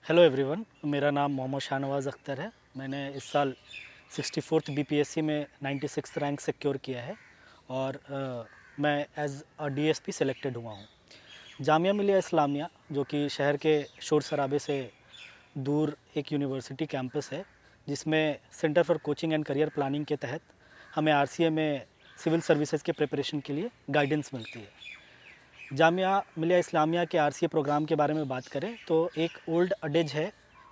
Hello everyone, मेरा नाम मोहम्मद शाहनवाज़ अख्तर है। मैंने इस साल 64th बीपीएससी में 96th रैंक सिक्योर किया है और मैं एज़ अ डीएसपी सेलेक्टेड हुआ हूँ। जामिया मिलिया इस्लामिया जो कि शहर के शोर शराबे से दूर एक यूनिवर्सिटी कैंपस है, जिसमें centre for coaching and career planning के तहत हमें आरसीए में सिविल सर्विसेज के प्रिपरेशन के लिए गाइडेंस मिलती है। जामिया मिलिया इस्लामिया के आरसीए प्रोग्राम के बारे में बात करें तो एक ओल्ड अडेज है,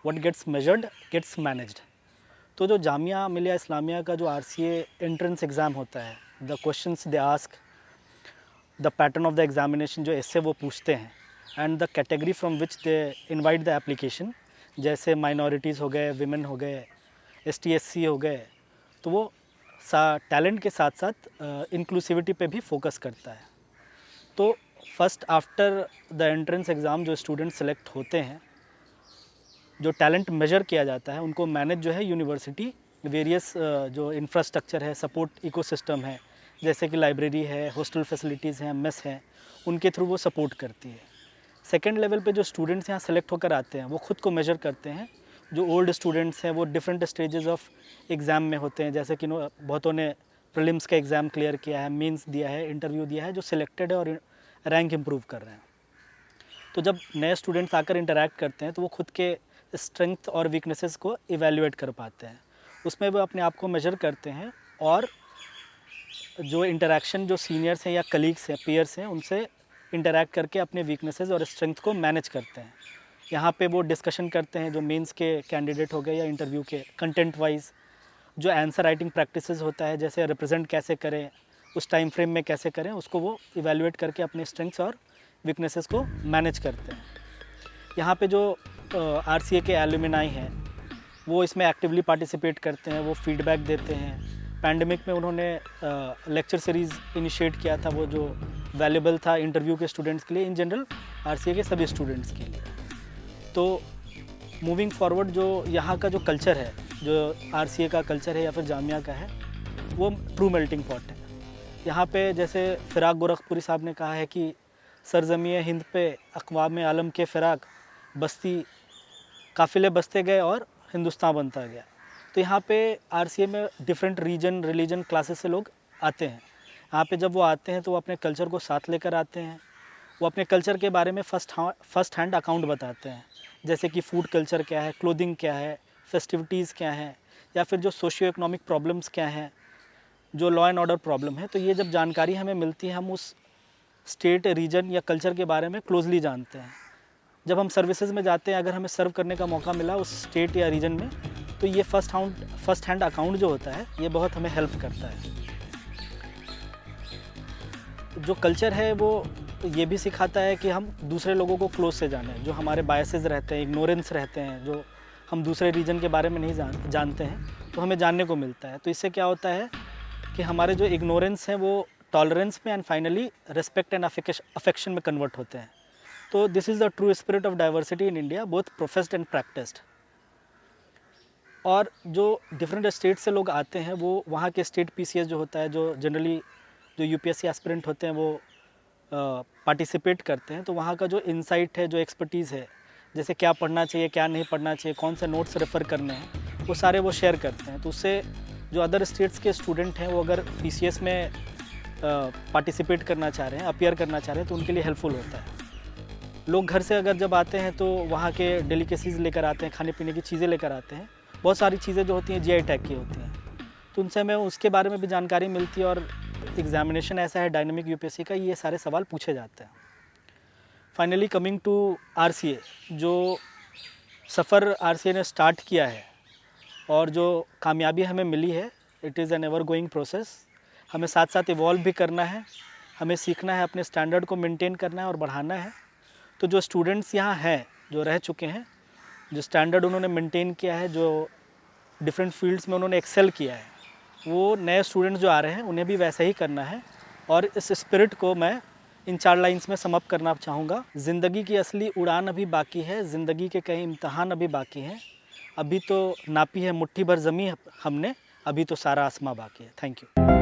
what gets measured gets managed. तो जो जामिया मिलिया इस्लामिया का जो आरसीए एंट्रेंस एग्ज़ाम होता है, the questions they ask, the pattern of the examination जो इससे वो पूछते हैं and the category from which they invite the application, जैसे माइनॉरिटीज़ हो गए, विमेन हो गए, ST SC हो गए, तो वो टैलेंट के साथ साथ इंक्लूसिविटी पे भी फोकस करता है। तो first after the entrance exam जो स्टूडेंट सेलेक्ट होते हैं, जो टैलेंट मेजर किया जाता है, उनको मैनेज जो है यूनिवर्सिटी वेरियस जो इंफ्रास्ट्रक्चर है, सपोर्ट इकोसिस्टम है, जैसे कि लाइब्रेरी है, हॉस्टल फैसिलिटीज़ हैं, मेस हैं, उनके थ्रू वो सपोर्ट करती है। सेकेंड लेवल पे जो स्टूडेंट्स यहाँ सेलेक्ट होकर आते हैं वो खुद को मेजर करते हैं। जो ओल्ड स्टूडेंट्स हैं वो डिफरेंट स्टेजेस ऑफ एग्ज़ाम में होते हैं, जैसे कि बहुतों ने प्रीलिम्स का एग्ज़ाम क्लियर किया है, मेंस दिया है, इंटरव्यू दिया है, जो सिलेक्टेड है और रैंक इम्प्रूव कर रहे हैं। तो जब नए स्टूडेंट्स आकर इंटरेक्ट करते हैं तो वो खुद के स्ट्रेंथ और वीकनेसेस को इवैल्यूएट कर पाते हैं, उसमें वो अपने आप को मेजर करते हैं और जो इंटरेक्शन जो सीनियर्स हैं या कलीग्स हैं, पीयर्स हैं, उनसे इंटरेक्ट करके अपने वीकनेसेस और स्ट्रेंथ को मैनेज करते हैं। यहाँ पे वो डिस्कशन करते हैं जो मेंस के कैंडिडेट हो गए या इंटरव्यू के, कंटेंट वाइज जो आंसर राइटिंग प्रैक्टिसेस होता है, जैसे रिप्रेजेंट कैसे करें, उस टाइम फ्रेम में कैसे करें, उसको वो इवैल्यूएट करके अपने स्ट्रेंथ्स और वीकनेसेस को मैनेज करते हैं। यहाँ पे जो आरसीए के एलुमनाई हैं वो इसमें एक्टिवली पार्टिसिपेट करते हैं, वो फीडबैक देते हैं। पैंडमिक में उन्होंने लेक्चर सीरीज़ इनिशिएट किया था, वो जो वैल्यूबल था इंटरव्यू के स्टूडेंट्स के लिए, इन जनरल आरसीए के सभी स्टूडेंट्स के लिए। तो मूविंग फॉरवर्ड जो यहाँ का जो कल्चर है, जो आरसीए का कल्चर है या फिर जामिया का है, वो ट्रू मेल्टिंग पॉट है। यहाँ पे जैसे फ़िराक गोरखपुरी साहब ने कहा है कि सरज़मीं हिंद पे अक़वाम आलम के फ़िराक बस्ती काफ़िले बसते गए और हिंदुस्तान बनता गया। तो यहाँ पे आरसीए में डिफरेंट रीजन, रिलीजन, क्लासेस से लोग आते हैं। यहाँ पे जब वो आते हैं तो वो अपने कल्चर को साथ लेकर आते हैं। वो अपने कल्चर के बारे में फर्स्ट हैंड अकाउंट बताते हैं, जैसे कि फूड कल्चर क्या है, क्लोथिंग क्या है, फेस्टिविटीज़ क्या हैं, या फिर जो सोशियो इकोनॉमिक प्रॉब्लम्स क्या हैं, जो लॉ एंड ऑर्डर प्रॉब्लम है। तो ये जब जानकारी हमें मिलती है, हम उस स्टेट, रीजन या कल्चर के बारे में क्लोजली जानते हैं। जब हम सर्विसेज में जाते हैं, अगर हमें सर्व करने का मौका मिला उस स्टेट या रीजन में, तो ये फर्स्ट हैंड अकाउंट जो होता है, ये बहुत हमें हेल्प करता है। जो कल्चर है वो ये भी सिखाता है कि हम दूसरे लोगों को क्लोज से जानें, जो हमारे बायसेस रहते हैं, इग्नोरेंस रहते हैं, जो हम दूसरे रीजन के बारे में नहीं जानते हैं, तो हमें जानने को मिलता है। तो इससे क्या होता है कि हमारे जो इग्नोरेंस हैं वो टॉलरेंस में and finally respect and affection में कन्वर्ट होते हैं। तो this is the true spirit of diversity in India, both professed and practised. और जो डिफरेंट स्टेट से लोग आते हैं, वो वहाँ के स्टेट PCS जो होता है, जो जनरली जो UPSC एस्पिरेंट होते हैं वो पार्टिसिपेट करते हैं। तो वहाँ का जो इंसाइट है, जो एक्सपर्टीज़ है, जैसे क्या पढ़ना चाहिए, क्या नहीं पढ़ना चाहिए, कौन से नोट्स रेफ़र करने हैं, वो सारे वो शेयर करते हैं। तो उससे जो अदर स्टेट्स के स्टूडेंट हैं वो अगर PCS में पार्टिसिपेट करना चाह रहे हैं, अपीयर करना चाह रहे हैं, तो उनके लिए हेल्पफुल होता है। लोग घर से अगर जब आते हैं तो वहाँ के डेलिकेसीज़ लेकर आते हैं, खाने पीने की चीज़ें लेकर आते हैं। बहुत सारी चीज़ें जो होती हैं GI टैग की होती हैं, तो उनसे हमें उसके बारे में भी जानकारी मिलती है। और एग्जामिनेशन ऐसा है डायनामिक UPSC का, ये सारे सवाल पूछे जाते हैं। फाइनली कमिंग टू आरसीए, जो सफ़र आरसीए ने स्टार्ट किया है और जो कामयाबी हमें मिली है, it is an ever going process. हमें साथ साथ इवॉल्व भी करना है, हमें सीखना है, अपने स्टैंडर्ड को मेंटेन करना है और बढ़ाना है। तो जो स्टूडेंट्स यहाँ हैं, जो रह चुके हैं, जो स्टैंडर्ड उन्होंने मेंटेन किया है, जो डिफरेंट फील्ड्स में उन्होंने एक्सेल किया है, वो नए स्टूडेंट्स जो आ रहे हैं उन्हें भी वैसे ही करना है। और इस स्पिरिट को मैं इन 4 लाइन्स में सम अप करना चाहूँगा। ज़िंदगी की असली उड़ान अभी बाकी है, ज़िंदगी के कई इम्तहान अभी बाकी हैं, अभी तो नापी है मुट्ठी भर ज़मीं हमने, अभी तो सारा आसमां बाकी है। Thank you.